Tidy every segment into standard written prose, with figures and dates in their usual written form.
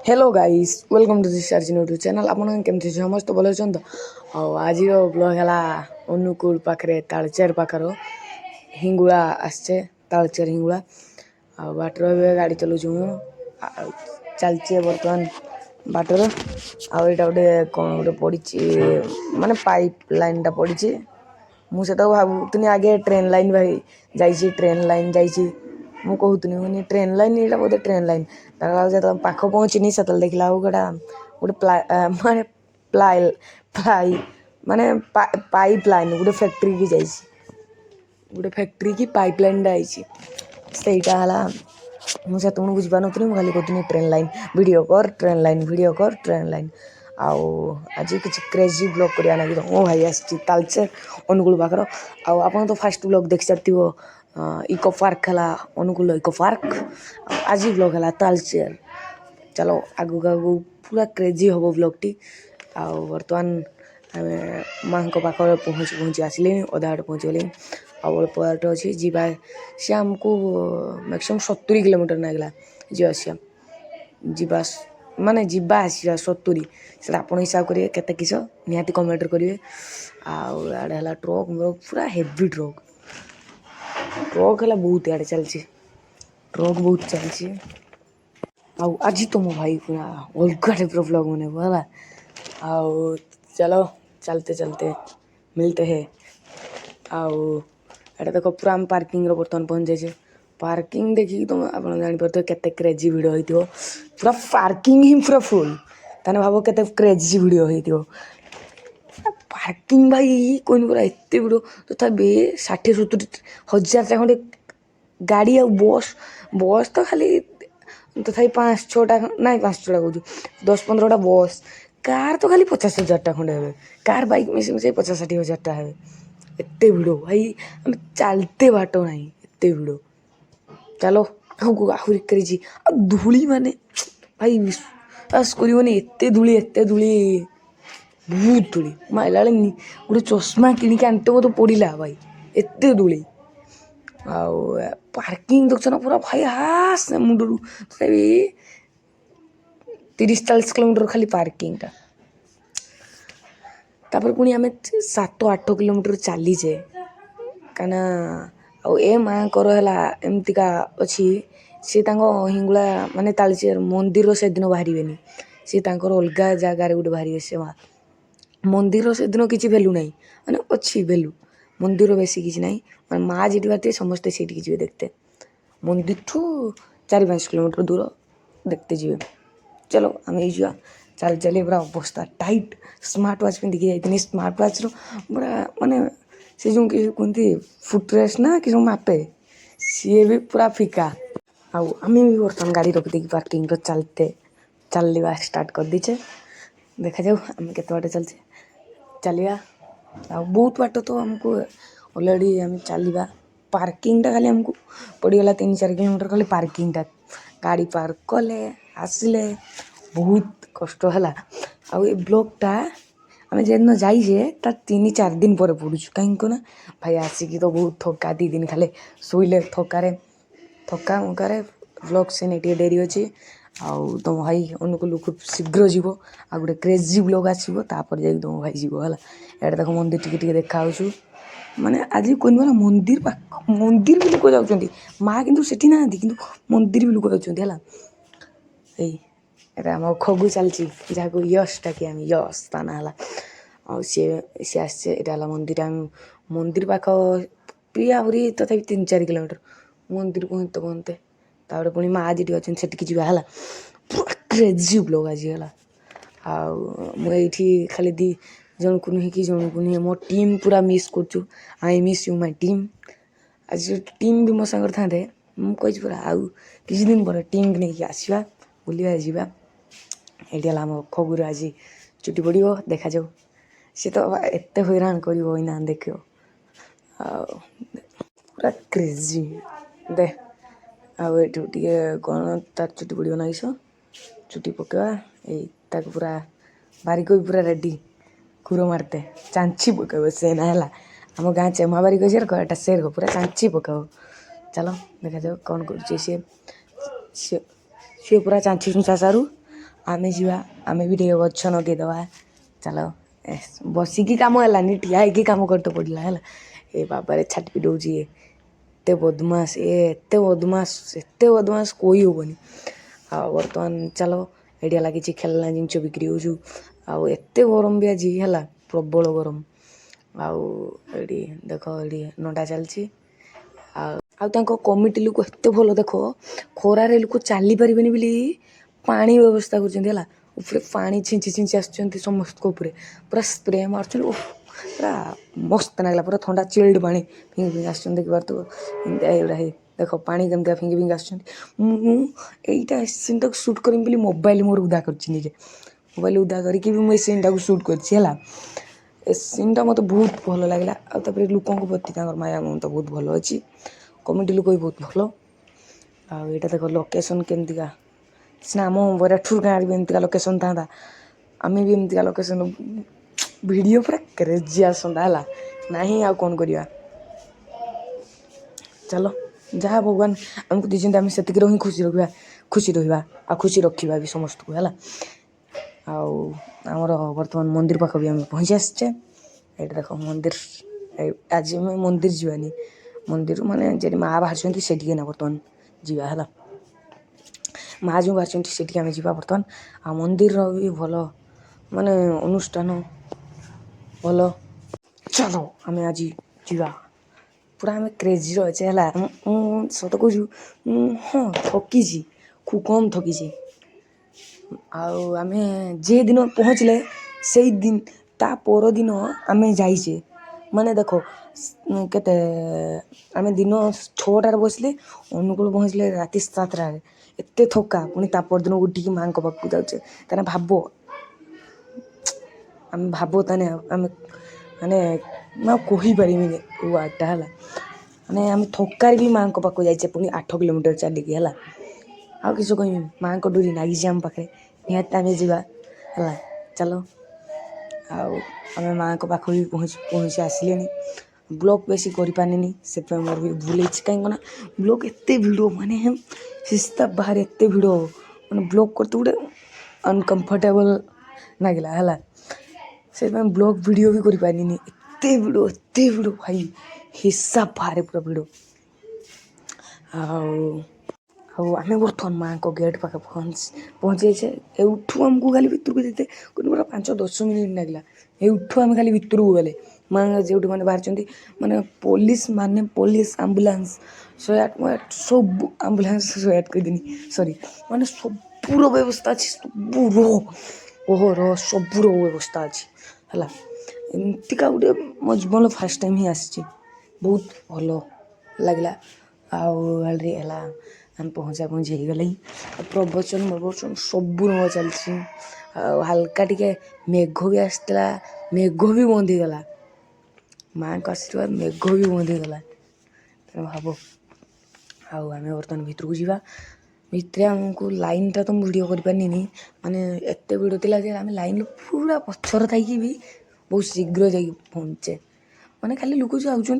Hello guys welcome to this Arjun YouTube channel आपन केमती समस्त भल अच्छा तो आज ब्लॉग है अनुकूल पाखे तालचेर पाखर हिंगुला आसचे तालचेर हिंगुला बाटर गाड़ी चलाऊँ चलचे बर्तमान बाटर आईटा गोटे कौन गोटे पड़ी माने पाइप लाइन टा पड़ी मुझे भावुनी आगे ट्रेन लाइन भाई जाइए ट्रेन लाइन जाइए मु कहूनी ट्रेन लाइन ये बोधे ट्रेन लाइन जो पाख पहुँचनी से देखला गोटा गोटे माने प्लाई प्लाई माने पाइप लाइन गोटे फैक्ट्री की जाइए गोटे फैक्ट्री की पाइप लाइन सहीटा है मुझे बुझीपार नी खाली कहती ट्रेन लाइन वीडियो कर ट्रेन लाइन आउ आज किसी क्रेजी ब्लॉग करवा लगी तो मो भाई आसी तालचेर अनुकूल पाखर आप तो फास्ट ब्लॉग देख सारी इको पार्क है अनुकूल इको पार्क आज ब्लॉग है तालचेर चलो आगू आगू पूरा क्रेजी हम ब्लॉगटी बर्तमान माँ पाखे पहुँची आसिले अधा बाट पहुँची गली अल्प बाट अच्छी जीवा सी आमको मैक्सिमम 70 किलोमीटर नागला जीवा माने जीवा आसा 70 से आप हिसाब करेंगे केते किस निहाती कमेंट करेंगे आड़े है ट्रक मरक पूरा हेवी ट्रक है बहुत आड़े चलती ट्रक बहुत चलती आज तो मो भाई पूरा अलग टाइप ब्लॉग बने है चलो चलते चलते मिलते हैं एटा देख पूरा आम पार्किंग बर्तमान पहुँच जाइए पार्किंग देखिए तुम आप जापर केते क्रेजी भिड़ हो पूरा पार्किंग ही पूरा फुल ताने भाव केते क्रेजी भिड़ हो पार्किंग भाई कोई पूरा एत भिड़ तथापि 60-70 हजार खंडे गाड़ी आ बस बस तो खाली तथापि 5-6टा ना 5-6टा कहूँ 10-15टा बस कार तो खाली 50,000 खंडे हे कार बाइक मिसे मिसे 50-60 हजार है एत भिड़ भाई आम चलते बाट ना एत भिड़ चलो आगू आहरी क्रेजी धूली माने भाई विश्वास करनी एत धूली बहुत धूली माइला गोटे चश्मा किणिक आनते मत पड़ा भाई एत धूली पार्किंग देख ना पूरा भाई हास मुंडू 30-40 किलोमीटर खाली पार्किंगटा तापर पुणी आम 7-8 किलोमीटर चलीचे कना ए माँ है एमतिका अच्छी सी हिंगुला माने तालचेर मंदिर से दिन बाहर सी अलग जगार गोटे बाहर से माँ मंदिर से दिन किसी भैल्यू ना माने अच्छी भैल्यू मंदिर बेसी किसी ना मैं माँ जी बात समस्ते से जी देखते मंदिर ठू 4-5 किलोमीटर दूर देखते जी चलो आम जा चल चलिए पूरा अवस्था टाइट स्मार्ट वाच पिंधिकी जाइए स्मार्ट वाच पूरा माने से जो कहते फुटरेस्ट ना कि मापे सी भी पूरा फिका आम भी बर्तमान गाड़ी रखी पार्किंग चलते चलवा स्टार्ट कर दीचे देखा जाऊ आम के बाटे चलचे चलिया बहुत बाट तो आमको ऑलरेडी आम चलवा पार्किंगटा खाली आमको पड़गला 3-4 किलोमीटर खाली पार्किंगटा गाड़ी पार्क कले आसिले बहुत कष्ट है ये ब्लॉगटा आम जिन जाइए 3-4 दिन पर पड़ुछु कहीं ना भाई आसिकी तो बहुत थका 2 दिन खाली शोले थका मकारे ब्लॉग से नहीं डेरी अच्छी तुम भाई अनुकूल खूब शीघ्र जीव आ गोटे क्रेजी ब्लॉग आसो तापर जा तुम भाई जीव है एट देख मंदिर टिके देखा माने आज कह मंदिर मंदिर भी लोक जाऊँ माँ कितु से ना कि मंदिर भी लोक जाऊँ आम खगु चलती जहाँ को यश टाकि आम यश ता ना है सी आसला मंदिर आम मंदिर पाख प्रिय आहरी तथापि 3-4 किलोमीटर मंदिर पहुँचते पहुँचते तापर पुणी माँ जी अच्छे से जी है पूरा क्रेजी ब्लॉग आज है मुझे खाली दी जन को नुह कि जन को नुहे मो टीम पूरा मिस कर I miss you my team आज टीम भी मो सागर था मुझे पूरा आउ किसी दिन पर टीम की नहीं आसवा बुलवा जावा ये आम खगुर आज चुटी पड़ो देखा जाऊ सी तो एत हैरान करना देख पूरा क्रेजी दे आटे कौन तार चुटी पड़ो ना किस चुटी पकवा यही पूरा बारिक पूरा रेडी खुर मारते चांची पकड़ से ना है आम गाँ चेमा बारिक सेरक सेरक पूरा चांची पकाओ चलो देखा जाओ कौन कर सी पूरा चांची चुंचा सारू आमे जीवा आमे भी टे गछ लगेदेवा चल बसिकी कम है ठिया होगी कम करते पड़ा है ए बाबा छाटपी दौची एत बदमाश कोई हेनी आ बर्तमान चल एडिया लगी खेलना जिन बिक्री होते गरम भी आज है प्रबल गरम आड़ी देख ये नटा चलती कमिटी लोक एत भल देख खरारे लोक चली पारे बोली पानी व्यवस्था कर पानी छिंची छिंची आसुँच समस्त पूरा स्प्रे मार्च पूरा मस्त लगला पूरा ठंडा चिल्ड पानी फिंगी फिंगी आस देखिए एगुड़ा देख पानी केमती फिंगी फिंगी आसटा सीन टाक सुट कर मोबाइल मोर उदा कर मोबाइल उदा करके भी मुझे सीन टाक सुट कर सीन टा मत बहुत भल लगे आउे लोक प्रति माया ममता बहुत भल अच्छी कमिटी लोक भी बहुत भल आईटा देख लोकेशन केमतिका सीना आम बराठुर गाँव भी एमती लोकेशन था आम भी एमती लोकेशन वीडियो पूरा क्रेजी आसंता है नहीं आ कौन करवा चलो जहाँ भगवान आमको दीजिए आम से ही खुशी रखा आ खुशी रखा भी समस्त को है आमर बर्तमान मंदिर पाख भी आम पहुँची आसचे ये देख मंदिर आज आम मंदिर जावानी मंदिर माने जे माँ बाहर से बर्तमान जीवा है माँ जो बाहर से आम जा बर्तमान आ मंदिर भी भल माने अनुष्ठान भल चलो आम आज जा पूरा आम क्रेजी अच्छे है सत कह हाँ थकी खूब कम थकी आम जे दिन पहुँचले से दिन ता पर दिन आम जाइचे माने देख केते आम दिन 6टार बसले अनुकूल पहुँचले राति 7टार एत थका पुणी ता परदिन उठिकी माँ पाक जाऊे तेना भाव आम भाव ताने आम माने मैं कहीपरि वार्डटा है माने आम थकार भी माँ पाक जाइए पुणी 8 किलोमीटर चलिकी है आ किस कह माँ डोरी नागिश आम पाखे निहत आम जा है चलो आम माँ पाख भी पहुँची आसिले ब्लॉग बेसी करें से मोर भी भूल कहीं ब्लॉग एत भिड़ माने हिस्सा बाहर एत भिड़ मैंने ब्लॉग करते गोटे अनकम्फर्टेबल लगला है से ब्लॉग वीडियो भी करें एत भिड़ भाई हिस्सा बाहर पूरा भिड़ आम बर्तमान माँ को गेट पाखे पहुँचे एठू आमको खाली भितर को जाते पूरा 5-10 मिनिट लगला एठू आम खाली भितर को गले माँ जो मैंने बाहर माने पुलिस आम्बुलांस 108 सब आम्बुलांस 108 कहदेनी सॉरी माने सबूर व्यवस्था अच्छी सबूर ओहर सबूर व्यवस्था अच्छी है एमतीका गोटे मो जीवन फास्ट टाइम ही आसी बहुत भल लगला आलि है आम पहुँचा पहुँची हो गले प्रवचन सबू रंग चलती हाल्का टिके मेघ भी आसला मेघ भी बंद होगला माँ को आशीर्वाद मेघ भी बंद होगला तेना भाव आम बर्तमान भितर को जावा भितर आमको लाइन टा तो वीडियो करें माने एत भिड़ थी आम लाइन पूरा पछर थी भी बहुत शीघ्र जा पहुँचे माने खाली लोक जो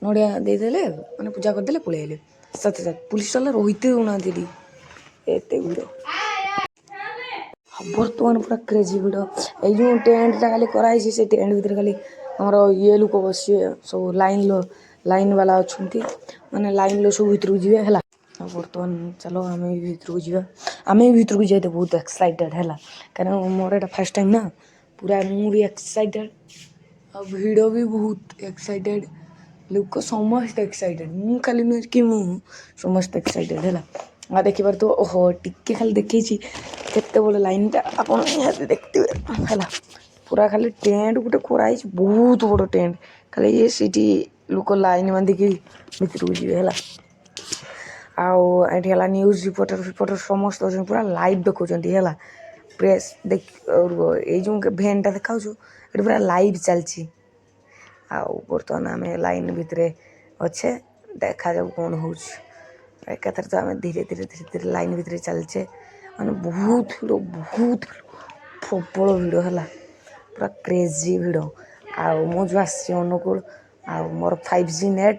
नड़िया देदेले मैंने पूजा करदे पलैले साथ साथ पुलिस वाला रहीते देना एत भिड़ बर्तमान पूरा क्रेजी भिड़ ये टेंट खाली कराई से टेंट भर खाली आमर ये लोक बस सब लाइन वाला अच्छा माने लाइन लो सब भर जी है बर्तमान चलो आम भर को जा आम भर को जाते बहुत एक्साइटेड है कारण मोर एटा फास्ट टाइम ना पूरा मुझे एक्साइटेड आ भिड़ भी बहुत एक्साइटेड लोक समस्त एक्साइटेड मु खाली नुह कि समस्त एक्साइटेड है आ देख पार तो ओहो टिके खाली देखी केते बड़ लाइन आप देखते है पूरा खाली टेंट गोटे कराई बहुत बड़ टेंट खाली ये सीटी लोक लाइन बांधिकी भर को जी है आठ न्यूज रिपोर्टर समस्त अच्छे पूरा लाइव देखुं है प्रेस देख ये जो भेनटा देखा ये पूरा लाइव चलती बर्तमान आम लाइन भितर अच्छे देखा जाऊ कौन हो एकाथर तो आम धीरे धीरे लाइन भितर चलचे माने बहुत भिड़ प्रबल भिड़ है पूरा क्रेजी भिड़ मो जो अनुकूल मोर 5G नेट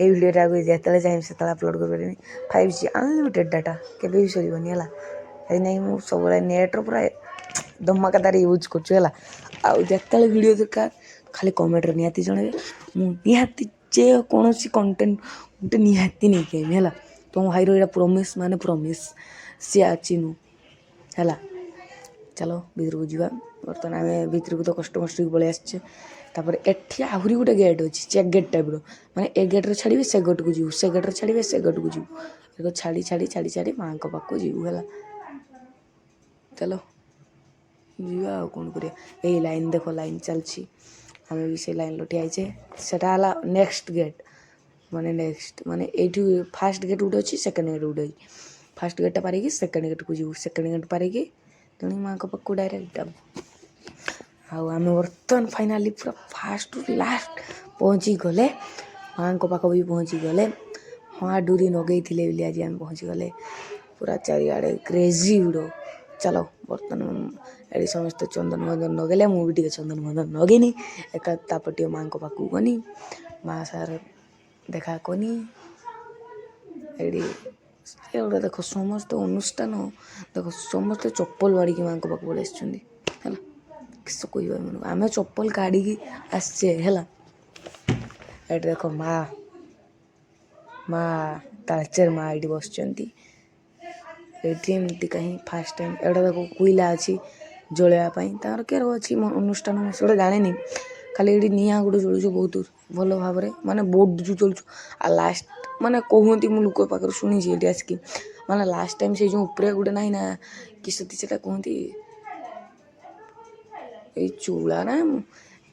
ये भिडियोटा जिते चाहिए से अपलोड कर 5G अनलिमिटेड डाटा के भी सर है नहीं मुझे सब नेट्र पूरा धमाकादार यूज करा आउ जिते वीडियो दरकार खाली कमेंट निहाती जनइबे निहाती जे कौन कंटेंट गोटे निहाती नहीं कहमी है तुम भाईर यहाँ प्रमिश माने प्रमिश सी चिन्हू है चलो भीतर को जावा बर्तमान आम भीतर को तो कष्ट मस्ट पलि आसपर एठी आहरी गोटे गेट अच्छी चेक गेट टाइप माने ए गेट्रे छाड़े से गेट को जीव से गेट्रे छाड़े से गेट को जीव छाड़ी छाड़ी छाड़ी छाड़ी माँ पाक जीव है चलो जीवा आ कौन कर लाइन देख लाइन चलती आम भी से लाइन ठियाचे सेटा नेक्स्ट गेट माने ये फास्ट गेट गोटे अच्छी सेकेंड गेट गोटे फास्ट गेटा पारिकी सेकेंड गेट को जीव सेकेंड गेट पारिकी तेणु माँ पाक डायरेक्ट आम बर्तमान फाइनाली पूरा फास्ट लास्ट पहुँची गले माँ पाक भी पहुँची गले माँ डोरी नगई थे आज आम पहुँची गले पूरा चारिआडे क्रेजी भिड़ चलो बर्तमान ये समस्त चंदन वंदन नगेले मुझे चंदन वंदन नगेनी एक तापटे माँ पाक गनी माँ सार देखा कनी ये देख समस्त अनुष्ठान देख समस्त चप्पल बाड़ी माँ पाक पड़े है किस कह मन आम चप्पल काढ़ी आसचे है देख माँ माँ तालचेर माँ ये बस एमती कहीं फास्ट टाइम एटा देखो कोईला अच्छी जलवाई तार केयर अच्छी अनुष्ठान से जाने खाली ये निआ गोटे जलुच बहुत भल भाव माने बोर्ड जो चलु आ लास्ट माने कहते मुझे लोक पाखे शुणी ये आसिक माने लास्ट टाइम से जो उपरे गोटे ना ना किसती से कहती चूला ना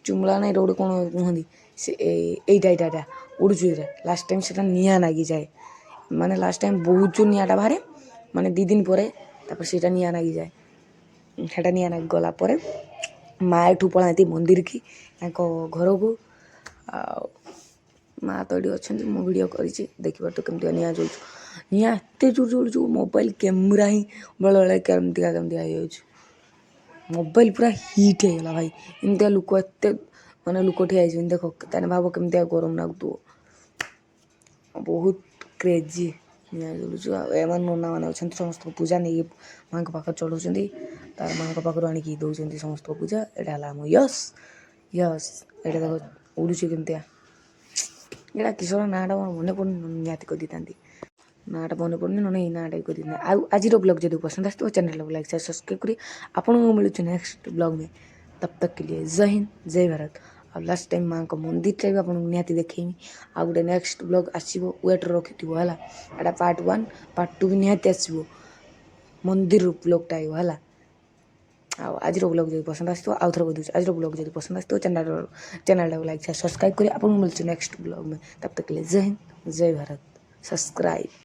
चुमला ना गोटे कौन कहती से यहीटा उड़ू लास्ट टाइम से निआ नागी जाए माने लास्ट टाइम बहुत जो निआटा बाहर माने 2 दिन पर से निआ नागी जाए सेटा निआ नागी गला माँ एठू पलाती मंदिर की घर को माँ तो ये अच्छा मो वीडियो कर देखिए तो कमी निआ जलु निआ एत जोर जलु मोबाइल कैमेरा ही बेले बेले कमतिका कमतिका मोबाइल पूरा हिट होगा भाई एमती लोक एत माने लोक ठिया देख तेने भाव कमतिया गरम लगुव बहुत क्रेजी निआ जलुचु एम नना मैंने अच्छा समस्त पूजा नहीं माँ पाख चढ़ाऊँ तार माँ पाखर आणिकी दौरान समस्त पूजा यहाँ आम यस यस ये देख उड़ू कमतिया यहाँ किशोर नाटा मोर मन पड़नी निहती कर दी नाटा मन पड़नी ना नाटा कर दी आज ब्लॉग जब पसंद आसो चैनल को लाइक सब्सक्राइब करी आपको मिलूँ नेक्स्ट ब्लॉग में तब तक के लिए जय हिंद जय भारत और लास्ट टाइम माँ का मंदिर टाइम आपको निहती देखेमी आ गए नेक्स्ट ब्लॉग आसो वेट रखी है यहाँ पार्ट 1 पार्ट 2 भी निहती आसो मंदिर ब्लॉग टाइम है आज ब्लॉग जब पसंद आसो आउ थे बुझे आज ब्लॉग जब पसंद आसो चैनल को लाइक सब्सक्राइब करी आपको मिलूँ नेक्स्ट ब्लॉग में तब तक के लिए जय हिंद जय भारत सब्सक्राइब।